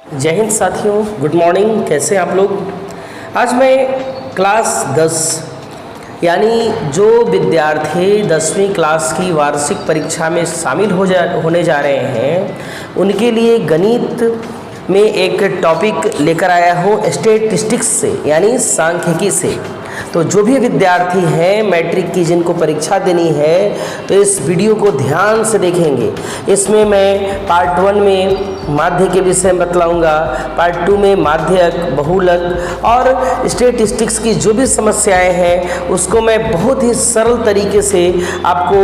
जय हिंद साथियों, good morning. कैसे हैं आप लोग। आज मैं क्लास 10 यानी जो विद्यार्थी 10वीं क्लास की वार्षिक परीक्षा में शामिल होने जा रहे हैं उनके लिए गणित में एक टॉपिक लेकर आया हूँ स्टैटिस्टिक्स से यानी सांख्यिकी से। तो जो भी विद्यार्थी हैं मैट्रिक की जिनको परीक्षा देनी है तो इस वीडियो को ध्यान से देखेंगे। इसमें मैं पार्ट 1 में माध्य के विषय में बतलाऊंगा, पार्ट 2 में माध्यक, बहुलक और स्टैटिस्टिक्स की जो भी समस्याएं हैं उसको मैं बहुत ही सरल तरीके से आपको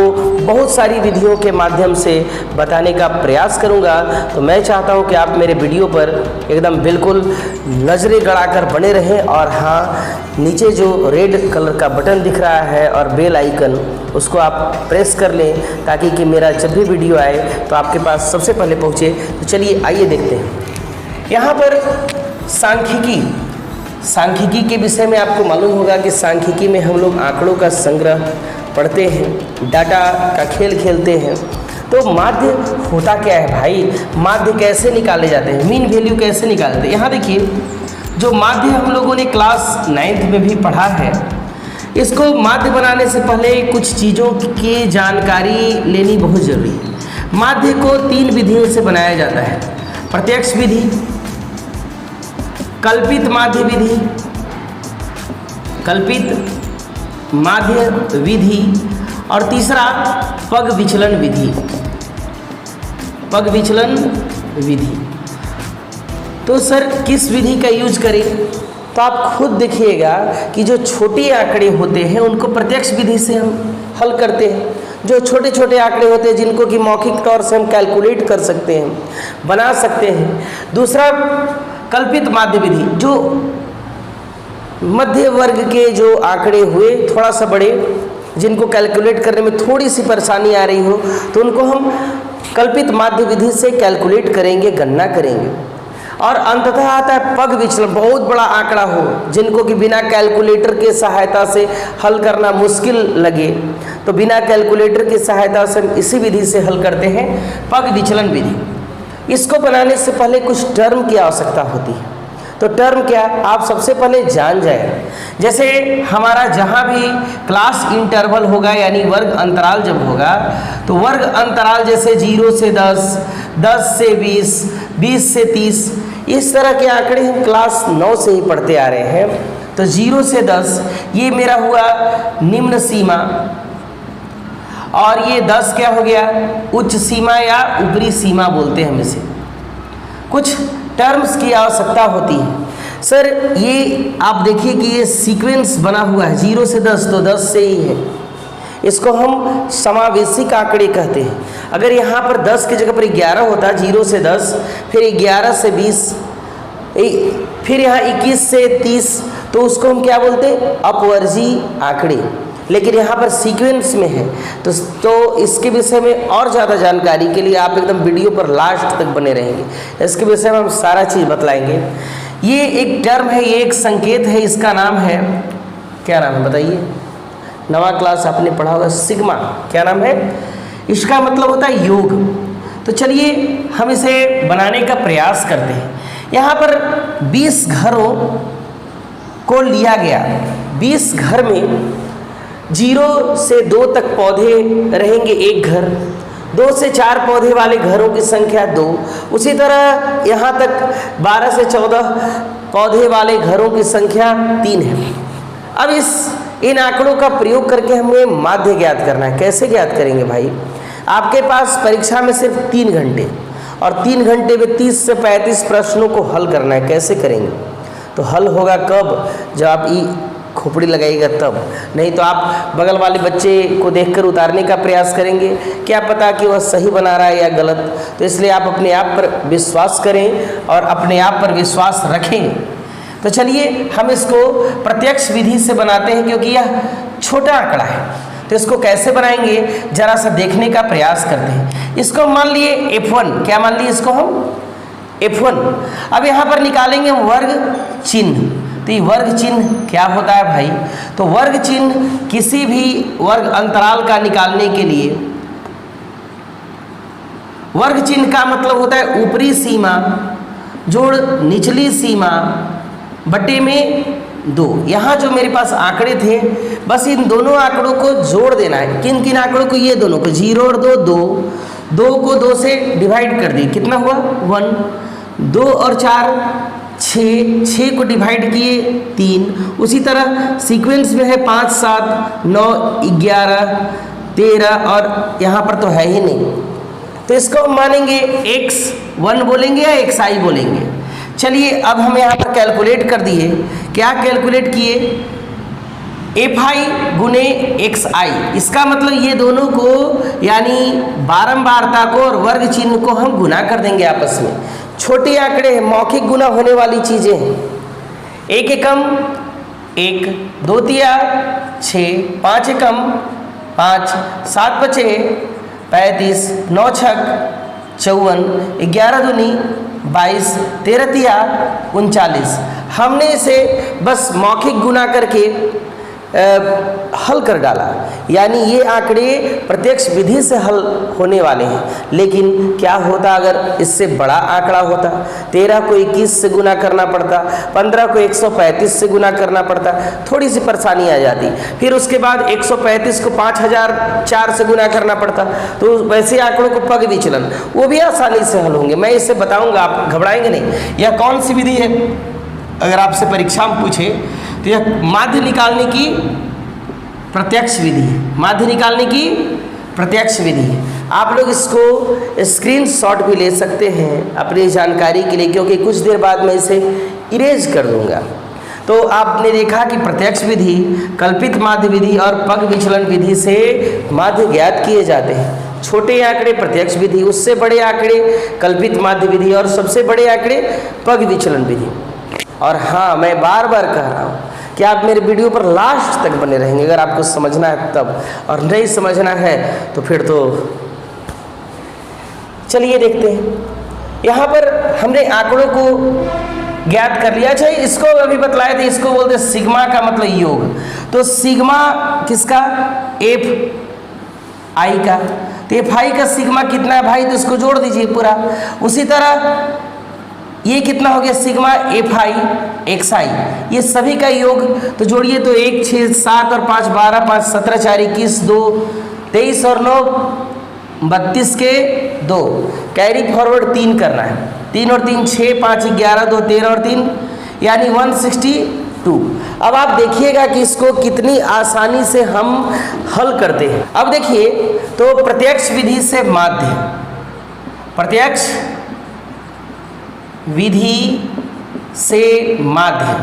बहुत सारी विधियों के माध्यम से बताने का प्रयास करूंगा। तो मैं चाहता हूं कि आप मेरे वीडियो पर एकदम बिल्कुल नज़रें गड़ाकर बने रहें और हाँ, नीचे जो रेड कलर का बटन दिख रहा है और बेल आइकन उसको आप प्रेस कर लें ताकि कि मेरा जब भी वीडियो आए तो आपके पास सबसे पहले पहुंचे। तो चलिए आइए देखते हैं। यहाँ पर सांख्यिकी के विषय में आपको मालूम होगा कि सांख्यिकी में हम लोग आंकड़ों का संग्रह पढ़ते हैं, डाटा का खेल खेलते हैं। तो माध्य होता क्या है भाई, माध्य कैसे निकाले जाते हैं, मीन वैल्यू कैसे निकालते हैं। यहाँ देखिए, जो माध्य हम लोगों ने क्लास 9th में भी पढ़ा है, इसको माध्य बनाने से पहले कुछ चीज़ों की जानकारी लेनी बहुत ज़रूरी है। माध्य को 3 विधियों से बनाया जाता है, प्रत्यक्ष विधि, कल्पित माध्य विधि, कल्पित माध्य विधि और तीसरा पग विचलन विधि, पग विचलन विधि। तो सर किस विधि का यूज करें, तो आप खुद देखिएगा कि जो छोटे आंकड़े होते हैं उनको प्रत्यक्ष विधि से हम हल करते हैं। जो छोटे छोटे आंकड़े होते हैं जिनको कि मौखिक तौर से हम कैलकुलेट कर सकते हैं, बना सकते हैं। दूसरा कल्पित माध्य विधि, जो मध्य वर्ग के जो आंकड़े हुए थोड़ा सा बड़े, जिनको कैलकुलेट करने में थोड़ी सी परेशानी आ रही हो तो उनको हम कल्पित माध्य विधि से कैलकुलेट करेंगे, गणना करेंगे। और अंततः आता है पग विचलन, बहुत बड़ा आंकड़ा हो जिनको कि बिना कैलकुलेटर के सहायता से हल करना मुश्किल लगे तो बिना कैलकुलेटर की सहायता से हम इसी विधि से हल करते हैं, पग विचलन विधि। इसको बनाने से पहले कुछ टर्म की आवश्यकता होती है। तो टर्म क्या, आप सबसे पहले जान जाए। जैसे हमारा जहाँ भी क्लास इंटरवल होगा यानी वर्ग अंतराल जब होगा तो वर्ग अंतराल जैसे 0 से 10, 10 से 20, 20 से 30, इस तरह के आंकड़े हम क्लास 9 से ही पढ़ते आ रहे हैं। तो 0 से 10 ये मेरा हुआ निम्न सीमा और ये 10 क्या हो गया, उच्च सीमा या ऊपरी सीमा बोलते हैं हम इसे। कुछ टर्म्स की आवश्यकता होती है। सर ये आप देखिए कि ये सीक्वेंस बना हुआ है 0 से 10, तो 10 से ही है। इसको हम समावेशिक आंकड़े कहते हैं। अगर यहाँ पर 10 की जगह पर 11 होता, 0 से 10, फिर 11 से 20, फिर यहाँ 21 से 30, तो उसको हम क्या बोलते हैं, अपवर्जी आंकड़े। लेकिन यहाँ पर सीक्वेंस में है तो इसके विषय में और ज़्यादा जानकारी के लिए आप एकदम वीडियो पर लास्ट तक बने रहेंगे। इसके विषय में हम सारा चीज़ बतलाएंगे। ये एक टर्म है, ये एक संकेत है, इसका नाम है, क्या नाम है बताइए, नवा क्लास आपने पढ़ा होगा, सिग्मा। क्या नाम है इसका, मतलब होता है योग। तो चलिए हम इसे बनाने का प्रयास करते हैं। यहाँ पर 20 घरों को लिया गया। 20 घर में 0 से 2 तक पौधे रहेंगे एक घर, 2 से 4 पौधे वाले घरों की संख्या 2, उसी तरह यहाँ तक 12 से 14 पौधे वाले घरों की संख्या 3 है। अब इन आंकड़ों का प्रयोग करके हमें माध्य ज्ञात करना है। कैसे ज्ञात करेंगे भाई, आपके पास परीक्षा में सिर्फ 3 घंटे और 3 घंटे में 30 से 35 प्रश्नों को हल करना है। कैसे करेंगे, तो हल होगा कब, जब आप खोपड़ी लगाइएगा तब, नहीं तो आप बगल वाले बच्चे को देखकर उतारने का प्रयास करेंगे, क्या पता कि वह सही बना रहा है या गलत। तो इसलिए आप अपने आप पर विश्वास करें और अपने आप पर विश्वास रखें। तो चलिए हम इसको प्रत्यक्ष विधि से बनाते हैं क्योंकि यह छोटा आंकड़ा है। तो इसको कैसे बनाएंगे जरा सा देखने का प्रयास करते हैं। इसको मान लिए F1, क्या मान लिए इसको हम F1। अब यहाँ पर निकालेंगे वर्ग चिन्ह। तो ये वर्ग चिन्ह क्या होता है भाई, तो वर्ग चिन्ह किसी भी वर्ग अंतराल का निकालने के लिए, वर्ग चिन्ह का मतलब होता है ऊपरी सीमा जोड़ निचली सीमा बटे में 2। यहाँ जो मेरे पास आंकड़े थे बस इन दोनों आंकड़ों को जोड़ देना है। किन किन आंकड़ों को? ये दोनों को, 0 और 2, 2 को 2 से डिवाइड कर दिए, कितना हुआ 1। 2 और 4 6, 6 को डिवाइड किए 3। उसी तरह सीक्वेंस में है 5 7 9 11 13 और यहाँ पर तो है ही नहीं, तो इसको हम मानेंगे x1 बोलेंगे या xi बोलेंगे। चलिए अब हम यहाँ पर कैलकुलेट कर दिए। क्या कैलकुलेट किए? fi गुने xi। इसका मतलब ये दोनों को यानी बारंबारता को और वर्ग चिन्ह को हम गुना कर देंगे आपस में। छोटे आंकड़े हैं, मौखिक गुना होने वाली चीजें हैं। 1 एकम 1, 2 तिया 6, 5 एकम 5, 7 बचे 35, 9 छक 54, 11 दूनी 22, 13 तिया 39। हमने इसे बस मौखिक गुना करके हल कर डाला, यानी ये आंकड़े प्रत्यक्ष विधि से हल होने वाले हैं। लेकिन क्या होता अगर इससे बड़ा आंकड़ा होता? 13 को 21 से गुना करना पड़ता, 15 को 135 से गुना करना पड़ता, थोड़ी सी परेशानी आ जाती। फिर उसके बाद 135 को 5004 से गुना करना पड़ता। तो वैसे आंकड़ों को पग विचलन वो भी आसानी से हल होंगे। मैं इसे बताऊंगा, आप घबराएंगे नहीं। यह कौन सी विधि है? अगर आपसे परीक्षा में पूछे तो यह माध्य निकालने की प्रत्यक्ष विधि है। माध्य निकालने की प्रत्यक्ष विधि है। आप लोग इसको स्क्रीनशॉट भी ले सकते हैं अपनी जानकारी के लिए, क्योंकि कुछ देर बाद मैं इसे इरेज कर दूंगा। तो आपने देखा कि प्रत्यक्ष विधि, कल्पित माध्य विधि और पग विचलन विधि से माध्य ज्ञात किए जाते हैं। छोटे आंकड़े प्रत्यक्ष विधि, उससे बड़े आंकड़े कल्पित माध्य विधि और सबसे बड़े आंकड़े पग विचलन विधि। और हाँ, मैं बार बार कह रहा हूँ कि आप मेरे वीडियो पर लास्ट तक बने रहेंगे अगर आपको समझना है तब, और नहीं समझना है तो फिर तो चलिए देखते हैं। यहाँ पर हमने आंकड़ों को ज्ञात कर लिया। अच्छा, इसको अभी बतलाए थे, इसको बोलते हैं सिग्मा का मतलब योग। तो सिग्मा किसका? एफ आई का। तो एफ आई का सिग्मा कितना है भाई? तो इसको जोड़ दीजिए पूरा। उसी तरह ये कितना हो गया? सिग्मा एफ आई एक्स आई, ये सभी का योग तो जोड़िए तो 1 6 7 और 5 12, 5 17 4 21 2 23 और 9 32 के 2, कैरी फॉरवर्ड 3 करना है। 3 और 3 6, 5 11 2 13 और 3 यानी 162। अब आप देखिएगा कि इसको कितनी आसानी से हम हल करते हैं। अब देखिए तो प्रत्यक्ष विधि से माध्य, प्रत्यक्ष विधि से माध्य।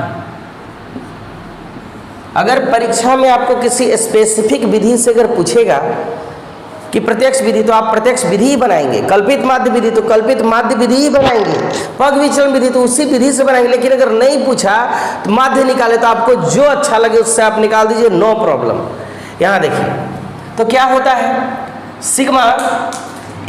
अगर परीक्षा में आपको किसी स्पेसिफिक विधि से अगर पूछेगा कि प्रत्यक्ष विधि, तो आप प्रत्यक्ष विधि ही बनाएंगे। कल्पित माध्य विधि तो कल्पित माध्य विधि ही बनाएंगे। पग विचलन विधि तो उसी विधि से बनाएंगे। लेकिन अगर नहीं पूछा तो माध्य निकाले तो आपको जो अच्छा लगे उससे आप निकाल दीजिए, नो प्रॉब्लम। यहाँ देखिए तो क्या होता है? Sigma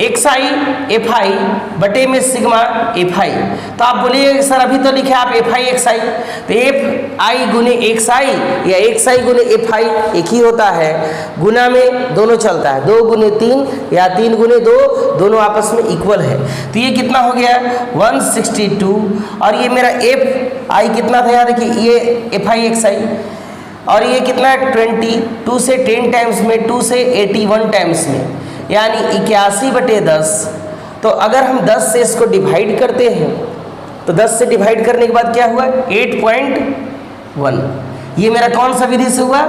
x I F I बटे में सिग्मा एफ आई। तो आप बोलिए सर अभी तो लिखे आप एफ आई एक्स आई, तो एफ आई गुने एक्स आई या एक्स आई गुने एफ आई एक ही होता है। गुना में दोनों चलता है, 2 गुने 3 या 3 गुने 2, दोनों आपस में इक्वल है। तो ये कितना हो गया? 162। और ये मेरा एफ आई कितना था? यहाँ देखिए ये एफ आई एक्स आई, और ये कितना है? 20, 2 से 10 टाइम्स में, 2 से 81 टाइम्स में, यानी 81/10। तो अगर हम 10 से इसको डिवाइड करते हैं तो 10 से डिवाइड करने के बाद क्या हुआ? 8.1। ये मेरा कौन सा विधि से हुआ?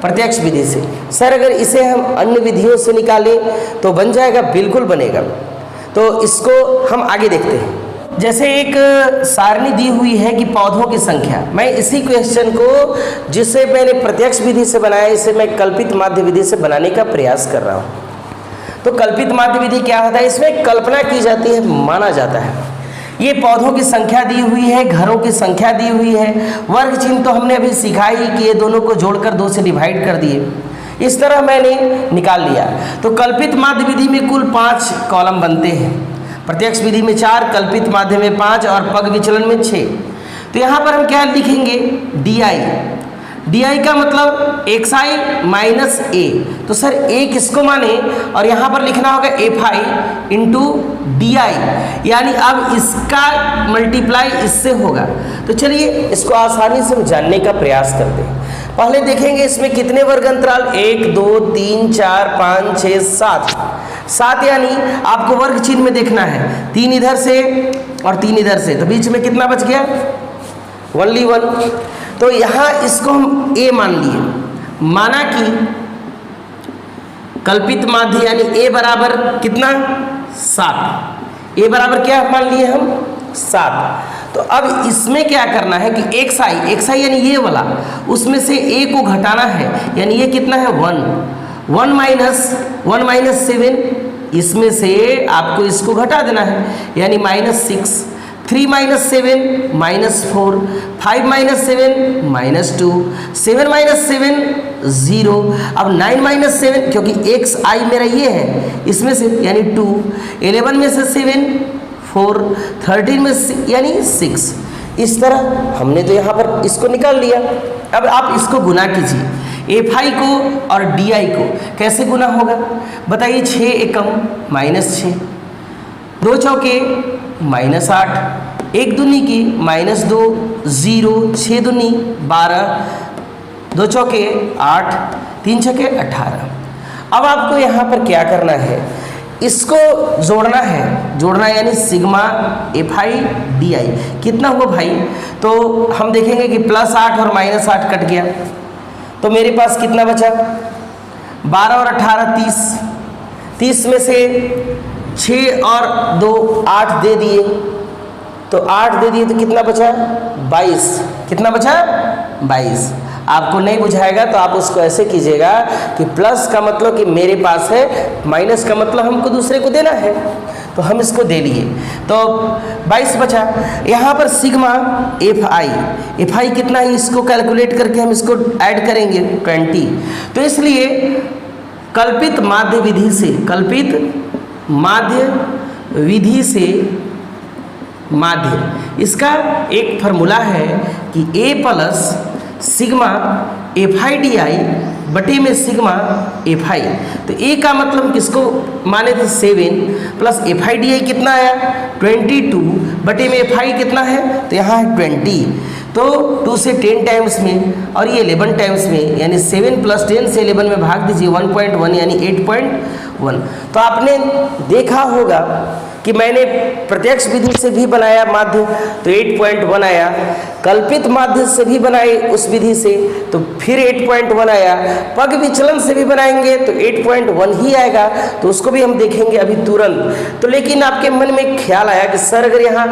प्रत्यक्ष विधि से। सर अगर इसे हम अन्य विधियों से निकालें तो बन जाएगा? बिल्कुल बनेगा। तो इसको हम आगे देखते हैं। जैसे एक सारणी दी हुई है कि पौधों की संख्या, मैं इसी क्वेश्चन को जिसे मैंने प्रत्यक्ष विधि से बनाया, इसे मैं कल्पित माध्य विधि से बनाने का प्रयास कर रहा हूँ। तो कल्पित माध्य विधि क्या होता है? इसमें कल्पना की जाती है, माना जाता है। ये पौधों की संख्या दी हुई है, घरों की संख्या दी हुई है, वर्ग चिन्ह तो हमने अभी सीखा ही कि ये दोनों को जोड़कर 2 से डिवाइड कर दिए। इस तरह मैंने निकाल लिया। तो कल्पित माध्य विधि में कुल 5 कॉलम बनते हैं, प्रत्यक्ष विधि में 4, कल्पित माध्य में 5 और पग विचलन में 6। तो यहाँ पर हम क्या लिखेंगे? D I. डी का मतलब एक्स आई माइनस ए, तो सर ए किसको माने, और यहाँ पर लिखना होगा F I into D I, यानी अब इसका मल्टीप्लाई इससे होगा। तो चलिए इसको आसानी से हम जानने का प्रयास करते हैं। पहले देखेंगे इसमें कितने वर्ग अंतराल, 1 2 3 4 5 6 7, यानी आपको वर्ग चिन्ह में देखना है, 3 इधर से और 3 इधर से, तो बीच में कितना बच गया, ओनली 1। तो यहाँ इसको हम ए मान लिए, माना कि कल्पित माध्य यानी ए बराबर कितना 7, ए बराबर क्या मान लिए हम 7। तो अब इसमें क्या करना है कि एक्स आई यानी ये वाला, उसमें से ए को घटाना है, यानी ये कितना है 1 माइनस 7, इसमें से आपको इसको घटा देना है, यानी -6, 3 माइनस 7 -4, 5 माइनस 7 -2, 7 माइनस 7 0, अब 9 माइनस 7, क्योंकि एक्स आई मेरा ये है, इसमें से यानी 2, 11 में से 7 4, 13 में से यानी 6। इस तरह हमने तो यहाँ पर इसको निकाल लिया। अब आप इसको गुना कीजिए, एफ आई को और डी आई को कैसे गुना होगा बताइए। 6 एकम -6, 2 चौके -8, 1 दूनी की -2, 0, 6 दूनी 12, 2 चौके 8, 3 छके 18। अब आपको यहाँ पर क्या करना है, इसको जोड़ना यानी sigma F I D I कितना हुआ भाई, तो हम देखेंगे कि +8 और -8 कट गया, तो मेरे पास कितना बचा, 12 और 18 30, 30 में से 6 और 2 8 दे दिए, तो 8 दे दिए तो कितना बचा 22, कितना बचा 22। आपको नहीं बुझाएगा तो आप उसको ऐसे कीजिएगा कि प्लस का मतलब कि मेरे पास है, माइनस का मतलब हमको दूसरे को देना है, तो हम इसको दे लिए, तो 22 बचा। यहाँ पर सिग्मा एफ आई कितना है, इसको कैलकुलेट करके हम इसको ऐड करेंगे 20। तो इसलिए कल्पित माध्य विधि से माध्य, इसका एक फार्मूला है कि A plus sigma F I D I बटे में सिग्मा एफ आई। तो A का मतलब किसको माने थे 7 plus F I D I कितना आया 22 बटे में एफ आई कितना है, तो यहाँ है 20, तो 2 से 10 टाइम्स में और ये 11 टाइम्स में, यानी 7 + 10 से 11 में भाग दीजिए 1.1 यानी 8.1। तो आपने देखा होगा कि मैंने प्रत्यक्ष विधि से भी बनाया माध्य तो 8.1 आया, कल्पित माध्य से भी बनाए उस विधि से तो फिर 8.1 आया, पग विचलन से भी बनाएंगे तो 8.1 ही आएगा, तो उसको भी हम देखेंगे अभी तुरंत। तो लेकिन आपके मन में ख्याल आया कि सर अगर यहाँ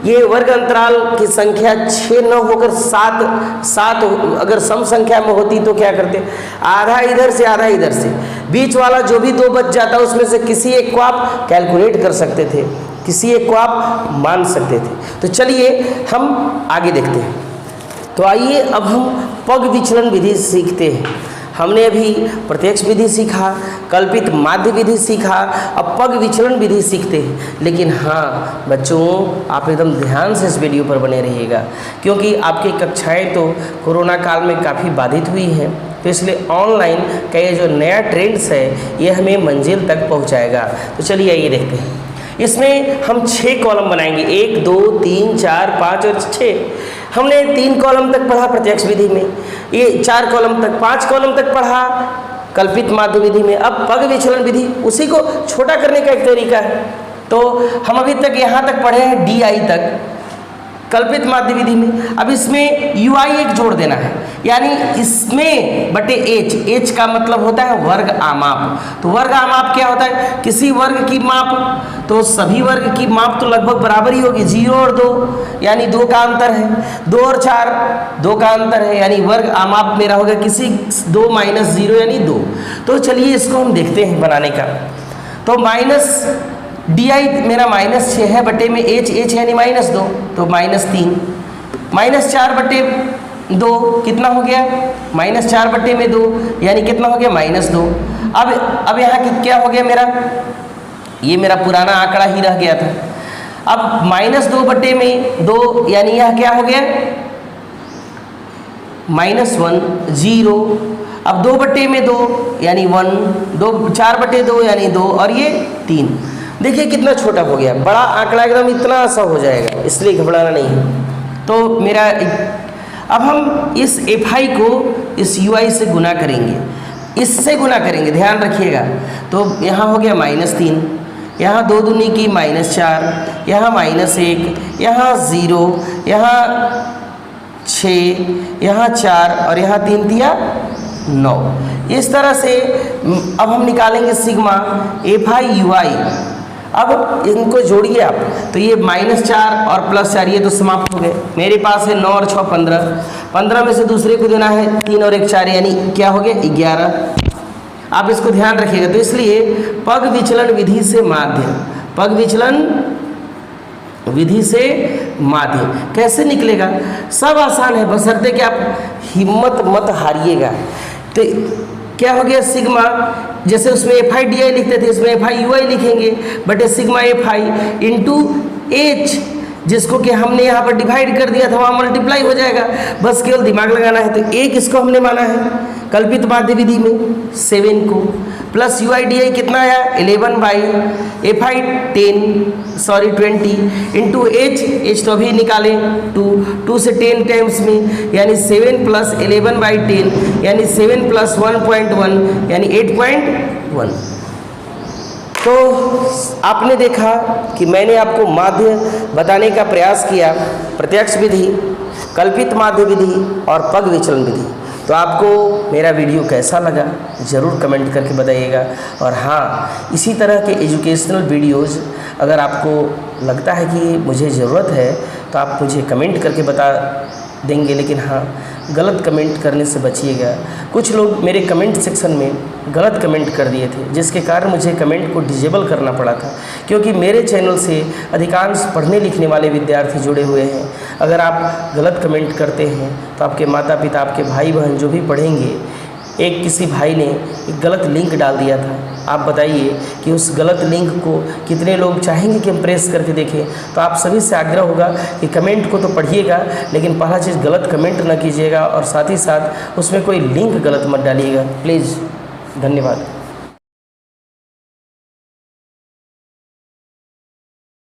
ये वर्ग अंतराल की संख्या 6 न होकर 7 अगर सम संख्या में होती तो क्या करते, आधा इधर से आधा इधर से, बीच वाला जो भी 2 बच जाता उसमें से किसी एक को आप कैलकुलेट कर सकते थे, किसी एक को आप मान सकते थे। तो चलिए हम आगे देखते हैं। तो आइए अब हम पग विचलन विधि सीखते हैं। हमने अभी प्रत्यक्ष विधि सीखा, कल्पित माध्य विधि सीखा, अब पग विचलन विधि सीखते हैं। लेकिन हाँ बच्चों, आप एकदम ध्यान से इस वीडियो पर बने रहिएगा, क्योंकि आपकी कक्षाएं तो कोरोना काल में काफ़ी बाधित हुई हैं, तो इसलिए ऑनलाइन का ये जो नया ट्रेंड्स है ये हमें मंजिल तक पहुंचाएगा। तो चलिए आइए देखते हैं। इसमें हम 6 कॉलम बनाएंगे, 1 2 3 4 5 और 6। हमने 3 कॉलम तक पढ़ा प्रत्यक्ष विधि में, ये 4 कॉलम तक 5 कॉलम तक पढ़ा कल्पित माध्य विधि में। अब पग विचलन विधि उसी को छोटा करने का एक तरीका है। तो हम अभी तक यहाँ तक पढ़े हैं DI तक कल्पित माध्य विधि में। अब इसमें UI एक जोड़ देना है, यानी इसमें बटे H का मतलब होता है वर्ग आमाप। तो वर्ग आमाप क्या होता है, किसी वर्ग की माप, तो सभी वर्ग की माप तो लगभग बराबर ही होगी, 0 और 2 यानी 2 का अंतर है, 2 और 4 2 का अंतर है, यानी वर्ग आमाप मेरा होगा किसी 2 - 0 यानी 2। तो चलिए इसको हम देखते हैं बनाने का। तो माइनस DI मेरा -6 है बटे में H यानी -2 तो -3, -4 बटे 2 कितना हो गया, -4 बटे में 2 यानी कितना हो गया -2। अब यहाँ क्या हो गया मेरा, ये मेरा पुराना आंकड़ा ही रह गया था। अब -2 बटे में 2 यानी यह क्या हो गया -1 0, अब 2/2 यानी 1, 4/2 यानी 2 और ये 3। देखिए कितना छोटा हो गया, बड़ा आंकड़ा एकदम इतना सा हो जाएगा, इसलिए घबराना नहीं है। तो मेरा अब हम इस fi को इस ui से गुना करेंगे, इससे गुना करेंगे, ध्यान रखिएगा। तो यहाँ हो गया -3, यहाँ 2 दूनी की -4, यहाँ -1, यहाँ 0, यहाँ 6, यहाँ 4 और यहाँ 3 तिया 9। इस तरह से अब हम निकालेंगे सिग्मा fi ui। अब इनको जोड़िए आप, तो ये -4 और +4 ये तो समाप्त हो गए। मेरे पास है 9 और 6 15, 15 में से दूसरे को देना है 3 और 1 4, यानी क्या हो गया 11। आप इसको ध्यान रखिएगा। तो इसलिए पग विचलन विधि से माध्य, पग विचलन विधि से माध्य कैसे निकलेगा, सब आसान है, बशर्ते कि आप हिम्मत मत हारिएगा। तो क्या हो गया सिग्मा, जैसे उसमें fi di लिखते थे, इसमें fi ui लिखेंगे, बटे सिग्मा fi इंटू h, जिसको कि हमने यहाँ पर डिवाइड कर दिया था, वहाँ मल्टीप्लाई हो जाएगा, बस केवल दिमाग लगाना है। तो एक इसको हमने माना है कल्पित माध्य विधि में 7 को, प्लस ui di कितना आया 11/fi 20 इंटू h तो अभी निकाले 2 से 10 टाइम्स में, यानी 7 + 11/10 यानी 7 + 1.1 यानी 8.1। तो आपने देखा कि मैंने आपको माध्य बताने का प्रयास किया, प्रत्यक्ष विधि, कल्पित माध्य विधि और पग विचलन विधि। तो आपको मेरा वीडियो कैसा लगा ज़रूर कमेंट करके बताइएगा। और हाँ, इसी तरह के एजुकेशनल वीडियोज़ अगर आपको लगता है कि मुझे ज़रूरत है तो आप मुझे कमेंट करके बता देंगे, लेकिन हाँ, गलत कमेंट करने से बचिएगा। कुछ लोग मेरे कमेंट सेक्शन में गलत कमेंट कर दिए थे, जिसके कारण मुझे कमेंट को डिसेबल करना पड़ा था, क्योंकि मेरे चैनल से अधिकांश पढ़ने लिखने वाले विद्यार्थी जुड़े हुए हैं। अगर आप गलत कमेंट करते हैं तो आपके माता पिता, आपके भाई बहन जो भी पढ़ेंगे, एक किसी भाई ने एक गलत लिंक डाल दिया था। आप बताइए कि उस गलत लिंक को कितने लोग चाहेंगे कि हम प्रेस करके देखें। तो आप सभी से आग्रह होगा कि कमेंट को तो पढ़िएगा, लेकिन पहला चीज़ गलत कमेंट न कीजिएगा और साथ ही साथ उसमें कोई लिंक गलत मत डालिएगा प्लीज़। धन्यवाद।